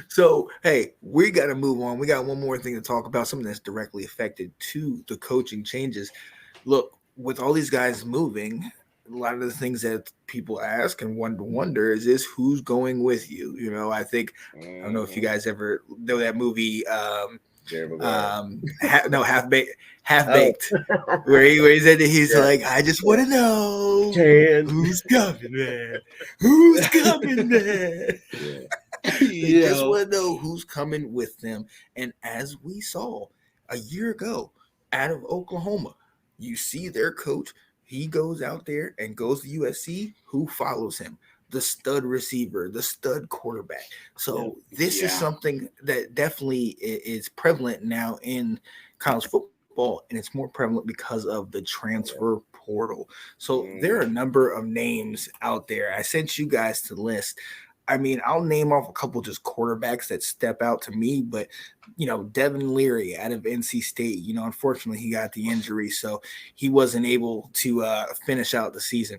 So, hey, we got to move on. We got one more thing to talk about, something that's directly affected to the coaching changes. Look, with all these guys moving, a lot of the things that people ask and wonder is this who's going with you? I think I don't know if you guys ever know that movie. Jerry Maguire. No, half Oh, baked, where he said that he's yeah, like, I just want yeah. to know Can. who's coming, man. Who's coming, man? Yeah. They just Yo. want to know who's coming with them. And as we saw a year ago out of Oklahoma, you see their coach. He goes out there and goes to USC. Who follows him? The stud receiver, the stud quarterback. So this is Yeah. something that definitely is prevalent now in college football, and it's more prevalent because of the transfer portal. So there are a number of names out there. I sent you guys to list. I mean, I'll name off a couple just quarterbacks that step out to me, but Devin Leary out of NC State. Unfortunately, he got the injury, so he wasn't able to finish out the season.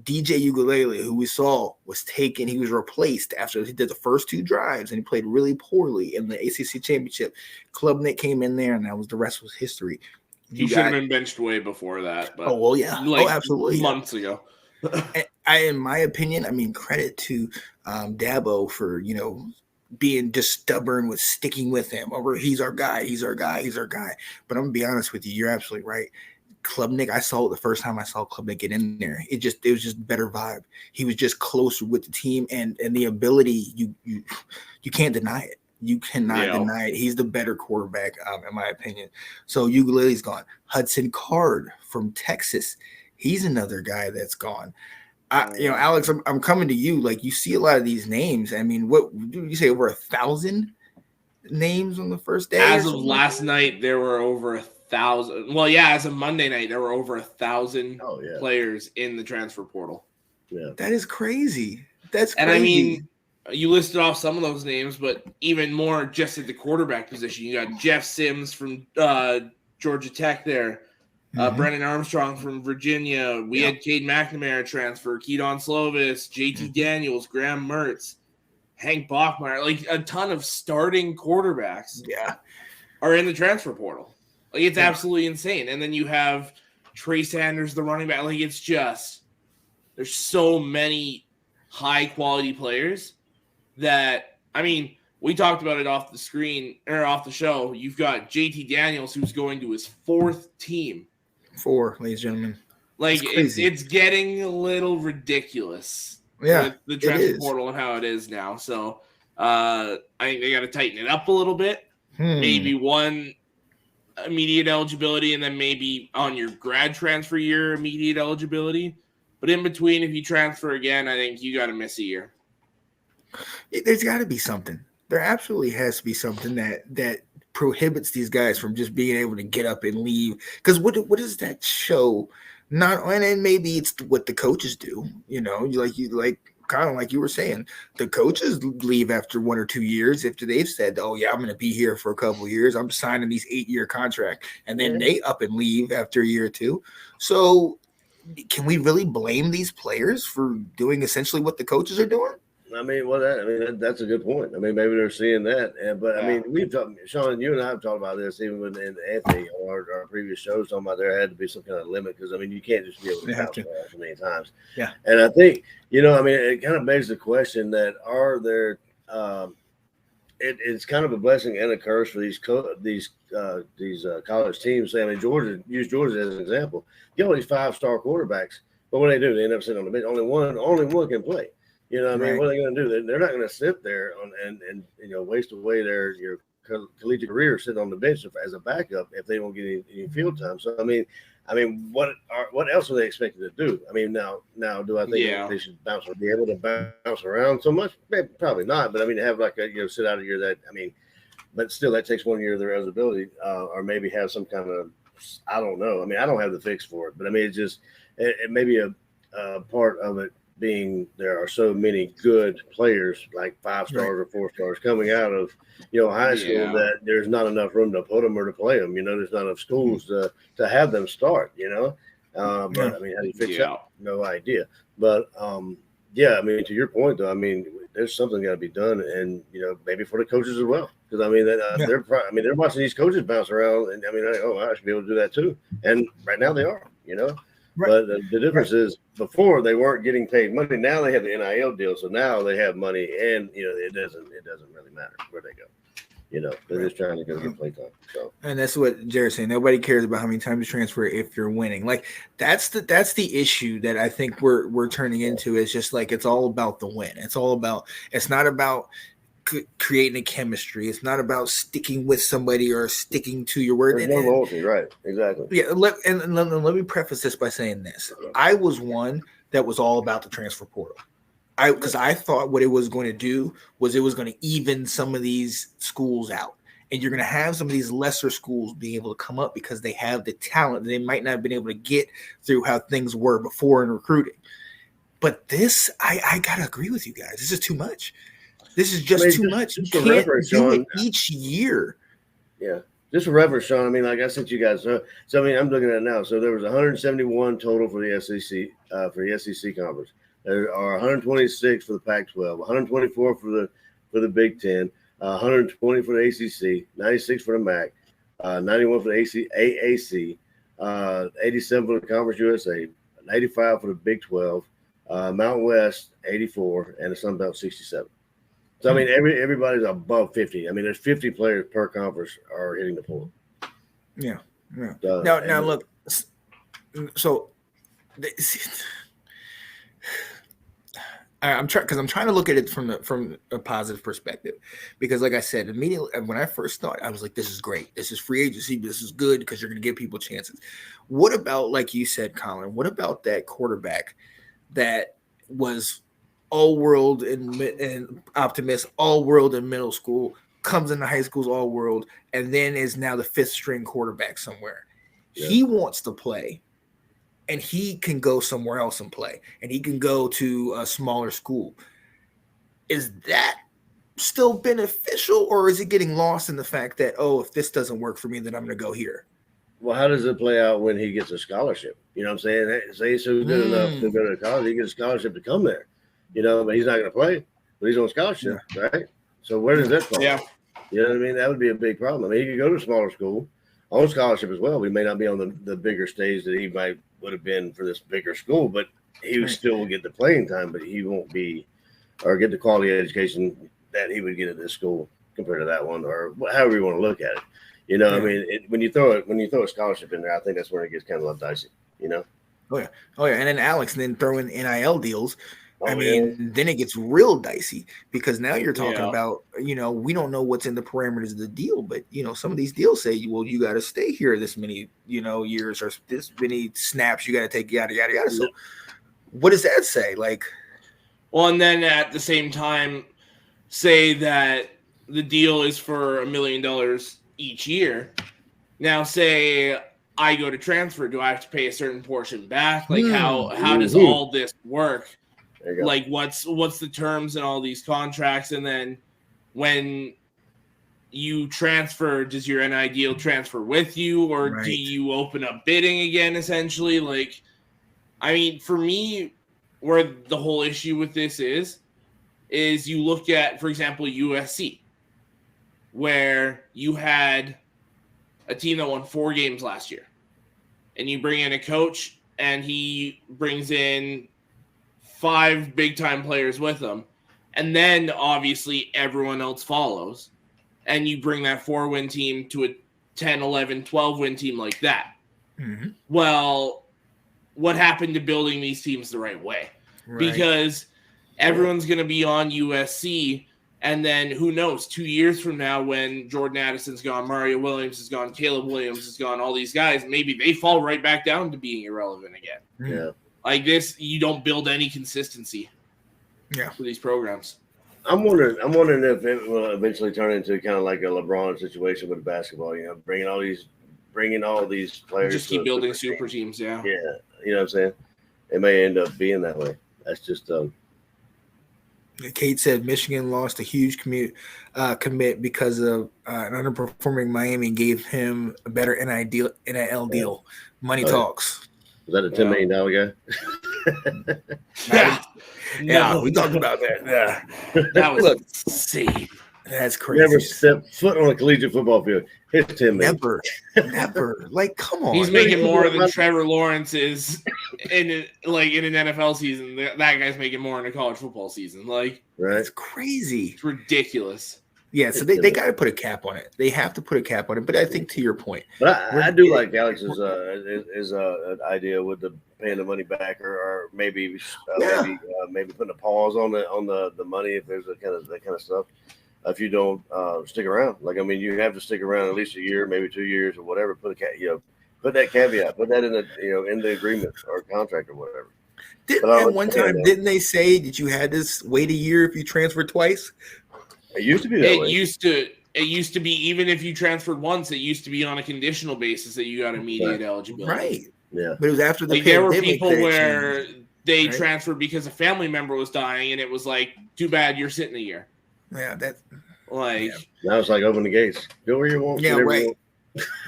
DJ Ugalele, who we saw was taken, he was replaced after he did the first two drives and he played really poorly in the ACC championship. Klubnik came in there, and the rest was history. He should have been benched way before that. But oh well, yeah, absolutely, months ago. In my opinion, I mean, credit to Dabo for being just stubborn with sticking with him over. He's our guy. He's our guy. He's our guy. But I'm gonna be honest with you. You're absolutely right. Klubnik, I saw it the first time I saw Klubnik get in there. It was just better vibe. He was just closer with the team, and the ability you can't deny it. You cannot deny it. He's the better quarterback, in my opinion. So Ugalele's gone. Hudson Card from Texas. He's another guy that's gone. Alex, I'm coming to you. Like, you see a lot of these names. I mean, what did you say? Over 1,000 names on the first day? As of last night, there were over 1,000. Well, yeah, as of Monday night, there were over 1,000 players in the transfer portal. Yeah, that is crazy. That's crazy. And I mean, you listed off some of those names, but even more just at the quarterback position. You got Jeff Sims from Georgia Tech there. Brennan Armstrong from Virginia. We had Cade McNamara transfer, Keaton Slovis, JT Daniels, Graham Mertz, Hank Bachmeier. Like, a ton of starting quarterbacks are in the transfer portal. Like, it's absolutely insane. And then you have Trey Sanders, the running back. Like, it's just – there's so many high-quality players that – I mean, we talked about it off the screen or off the show. You've got JT Daniels, who's going to his fourth team. 4, ladies and gentlemen. Like, it's getting a little ridiculous with the transfer portal and how it is now. So I think they got to tighten it up a little bit. Maybe one immediate eligibility, and then maybe on your grad transfer year immediate eligibility. But in between, if you transfer again, I think you got to miss a year. There's got to be something. There absolutely has to be something that prohibits these guys from just being able to get up and leave. Because what does that show? And maybe it's what the coaches do. Kind of like you were saying, the coaches leave after 1 or 2 years after they've said, "Oh yeah, I'm going to be here for a couple of years. I'm signing these 8-year contract," and then they up and leave after a year or two. So, can we really blame these players for doing essentially what the coaches are doing? I mean, that's a good point. I mean, maybe they're seeing that, but I mean, we've talked, Sean, you and I have talked about this even with Anthony on our previous shows, talking about there had to be some kind of limit because I mean, you can't just be able to bounce around so many times. Yeah, and I think I mean, it kind of begs the question that are there. It's kind of a blessing and a curse for these college teams. I mean, Georgia as an example. You got all these 5-star quarterbacks, but what do? They end up sitting on the bench. Only one can play. You know what I mean? Right. What are they going to do? They're not going to sit there and waste away your collegiate career sitting on the bench as a backup if they don't get any field time. So I mean, what else are they expected to do? I mean, now do I think they should be able to bounce around so much? Probably not. But I mean, to have like sit out a year that but still that takes 1 year of their eligibility, or maybe have some kind of I don't know. I mean, I don't have the fix for it, but I mean, it may be a part of it. Being there are so many good players like 5 stars or 4 stars coming out of high school that there's not enough room to put them or to play them. There's not enough schools to have them start. But I mean, how do you fix that? No idea. But I mean, to your point though, I mean, there's something got to be done, and maybe for the coaches as well, because I mean they're watching these coaches bounce around, and I mean I should be able to do that too, and right now they are, Right. But the difference is before they weren't getting paid money. Now they have the NIL deal, so now they have money, and it doesn't really matter where they go. They're just trying to get play time. So, and that's what Jared's saying. Nobody cares about how many times you transfer if you're winning. Like that's the issue that I think we're turning into. Is just like it's all about the win. It's not about creating a chemistry. It's not about sticking with somebody or sticking to your word. There's no loyalty, right? Exactly. Yeah. Let me preface this by saying this. I was one that was all about the transfer portal. Because I thought what it was going to do was it was going to even some of these schools out. And you're going to have some of these lesser schools being able to come up because they have the talent that they might not have been able to get through how things were before in recruiting. But this, I got to agree with you guys. This is too much. This is just too much. You can't do it each year. Yeah. Just for reference, Sean, I mean, like I sent you guys. So I mean, I'm looking at it now. So there was 171 total for the SEC conference. There are 126 for the Pac-12, 124 for the Big Ten, 120 for the ACC, 96 for the MAC, 91 for the AAC, 87 for the Conference USA, 85 for the Big 12, Mountain West 84, and the Sun Belt 67. So I mean, everybody's above 50. I mean, there's 50 players per conference are hitting the portal. Yeah. Now look. So. I'm trying to look at it from a positive perspective, because like I said, immediately when I first thought, I was like, this is great. This is free agency. This is good because you're going to give people chances. What about, like you said, Colin, what about that quarterback that was all world and optimist, all world in middle school, comes into high school's all world, and then is now the 5th string quarterback somewhere? Yeah. He wants to play. And he can go somewhere else and play, and he can go to a smaller school. Is that still beneficial, or is it getting lost in the fact that, if this doesn't work for me, then I'm going to go here? Well, how does it play out when he gets a scholarship? You know what I'm saying? Say he's so good enough to go to college, he gets a scholarship to come there. But he's not going to play, but he's on scholarship, right? So where does that fall? Yeah. You know what I mean? That would be a big problem. I mean, he could go to a smaller school on scholarship as well. We may not be on the bigger stage that he would have been for this bigger school, but he would still get the playing time, but he won't be or get the quality education that he would get at this school compared to that one, or however you want to look at it. I mean, when you throw a scholarship in there, I think that's where it gets kind of left dicey. Oh yeah. And then Alex, and then throw in NIL deals. Then it gets real dicey, because now you're talking about, we don't know what's in the parameters of the deal, but some of these deals say, well, you got to stay here this many, years, or this many snaps you got to take, yada, yada, yada. So what does that say? Like, well, and then at the same time, say that the deal is for $1 million each year. Now, say I go to transfer, do I have to pay a certain portion back? Like how does all this work? Like what's the terms in all these contracts? And then when you transfer, does your NIL deal transfer with you, or do you open up bidding again, essentially? Like, I mean, for me, where the whole issue with this is you look at, for example, USC, where you had a team that won 4 games last year, and you bring in a coach and he brings in 5 big-time players with them, and then obviously everyone else follows, and you bring that 4-win team to a 10, 11, 12-win team like that. Mm-hmm. Well, what happened to building these teams the right way? Right. Because everyone's going to be on USC, and then who knows, 2 years from now when Jordan Addison's gone, Mario Williams is gone, Caleb Williams is gone, all these guys, maybe they fall right back down to being irrelevant again. Yeah. Like this, you don't build any consistency for these programs. I'm wondering if it will eventually turn into kind of like a LeBron situation with basketball, bringing all these players. Just keep building super teams, Yeah, you know what I'm saying? It may end up being that way. That's just Kate said Michigan lost a huge commit because of an underperforming Miami gave him a better NIL deal. Money talks. Was that a $10 million guy? Yeah, we talked about that. Yeah, that was Look. insane. That's crazy. Never stepped foot on a collegiate football field. Hit 10 Never. Like, come on. He's making more than Trevor Lawrence is in an NFL season. That guy's making more in a college football season. Like, that's crazy. It's ridiculous. Yeah, so they got to put a cap on it. They have to put a cap on it. But I think to your point, but I do like Alex's idea with the paying the money back, or maybe putting a pause on the money if there's that kind of stuff. If you don't stick around, you have to stick around at least a year, maybe 2 years or whatever. Put that caveat, put that in the agreement or contract or whatever. Didn't they say that you had to wait a year if you transferred twice? It used to be that way. It used to be even if you transferred once, it used to be on a conditional basis that you got immediate eligibility. Right. Yeah. But it was after the there were people where they transferred because a family member was dying, and it was like, too bad you're sitting a year. Yeah, that's now it's like open the gates. Go where you want. Yeah, right.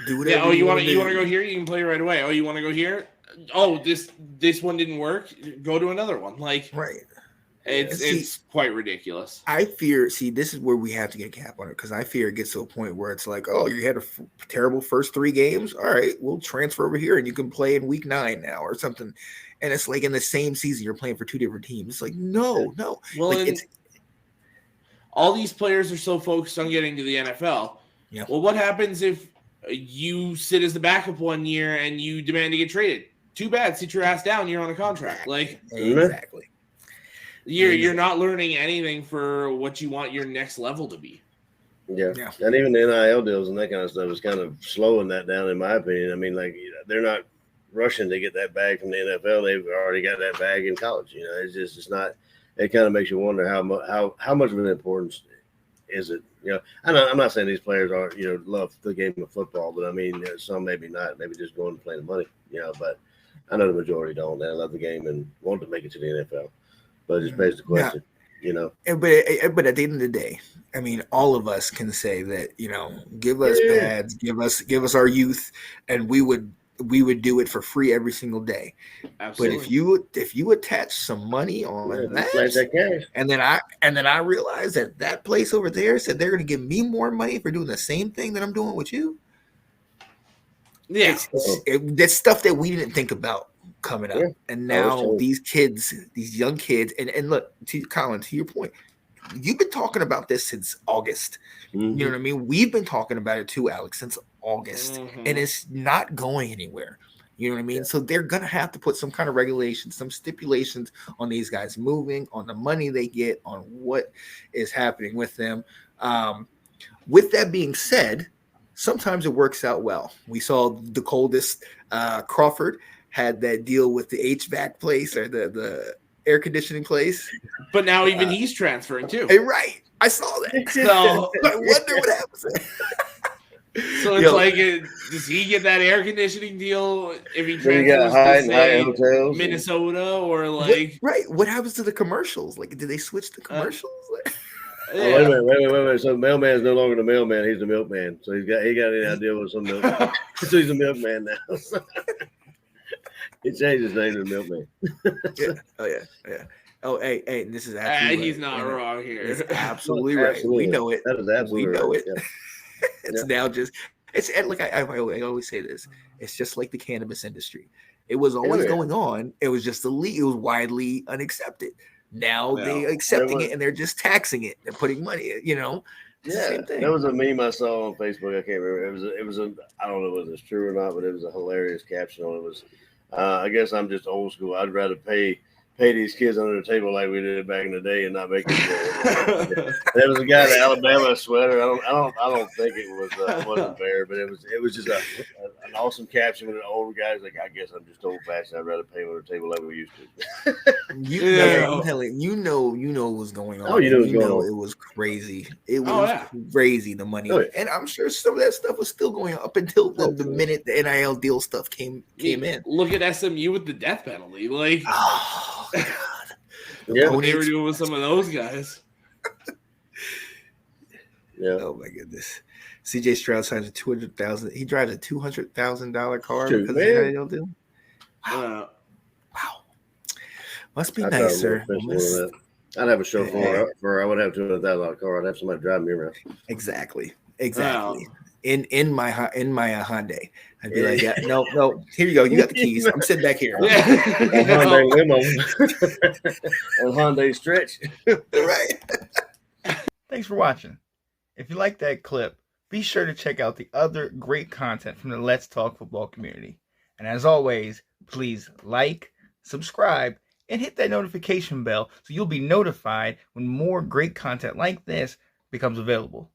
Do whatever. Yeah. Oh, you want to go here? You can play right away. Oh, you want to go here? Oh, this one didn't work. Go to another one. Like, right. It's quite ridiculous. I fear. See, this is where we have to get a cap on it, because I fear it gets to a point where it's like, oh, you had a terrible first 3 games. All right, we'll transfer over here, and you can play in week 9 now or something. And it's like in the same season you're playing for 2 different teams. It's like no. Well, like, all these players are so focused on getting to the NFL. Yeah. Well, what happens if you sit as the backup 1 year and you demand to get traded? Too bad. Sit your ass down. You're on a contract. Like, exactly. You're not learning anything for what you want your next level to be. Yeah. And even the NIL deals and that kind of stuff is kind of slowing that down, in my opinion. I mean, they're not rushing to get that bag from the NFL. They've already got that bag in college. It's not. It kind of makes you wonder how much of an importance is it. I'm not saying these players are love the game of football, but I mean some maybe not, maybe just going to play the money. But I know the majority don't. They love the game and want to make it to the NFL. But it just begs the question, But at the end of the day, I mean, all of us can say that give us pads, give us our youth, and we would do it for free every single day. Absolutely. But if you attach some money on that, and then I realized that place over there said they're going to give me more money for doing the same thing that I'm doing with you. Yeah, that's stuff that we didn't think about coming up, and now these young kids, and look, Colin, to your point, you've been talking about this since August. Mm-hmm. You know what I mean? We've been talking about it too, Alex, since August, and it's not going anywhere. You know what I mean? Yeah. So they're gonna have to put some kind of regulations, some stipulations on these guys moving, on the money they get, on what is happening with them. With that being said, sometimes it works out well. We saw the coldest Crawford had that deal with the HVAC place or the air conditioning place. But now even he's transferring too. Right. I saw that. So I wonder what happens. So it's does he get that air conditioning deal if he transfers to say Minnesota or like? What happens to the commercials? Like, do they switch the commercials? Wait a minute. So the mailman's no longer the mailman; he's the milkman. So he got any idea with some milk? So he's a milkman now. He changed his name to Milkman. Yeah. Oh, hey, and this is absolutely he's not wrong here. It's absolutely right. Absolutely. We know it. That is absolutely we know right. it. Yeah. It's now just like I always say this. It's just like the cannabis industry. It was always going on. It was just illegal. It was widely unaccepted. Now they're accepting it and they're just taxing it and putting money. Yeah, there was a meme I saw on Facebook. I can't remember. It was I don't know whether it's true or not, but it was a hilarious caption on it. It was, I guess I'm just old school. I'd rather pay these kids under the table like we did back in the day and not make it. There was a guy in the Alabama sweater. I don't think it was wasn't fair, but it was just an awesome caption with an older guy. He's like, I guess I'm just old fashioned. I'd rather pay under the table like we used to. I'm telling you, what was going on. Oh, you know it was crazy. It was crazy, the money. Oh, yeah. And I'm sure some of that stuff was still going up until the minute the NIL deal stuff came in. Look at SMU with the death penalty. Like, oh, God. What they were doing with some of those guys. Yeah. Oh my goodness. CJ Stroud signs a $200,000. He drives a $200,000 car because of the NIL deal. Wow. Must be I'd nice, drive more sir. expensive one than that. I'd have a chauffeur for I would have $200,000 car. I'd have somebody drive me around. Exactly. Wow. In my Hyundai, I'd be like, yeah, no, here you go. You got the keys. I'm sitting back here. A Hyundai limo. A Hyundai stretch. Right. Thanks for watching. If you like that clip, be sure to check out the other great content from the Let's Talk Football community. And as always, please like, subscribe, and hit that notification bell so you'll be notified when more great content like this becomes available.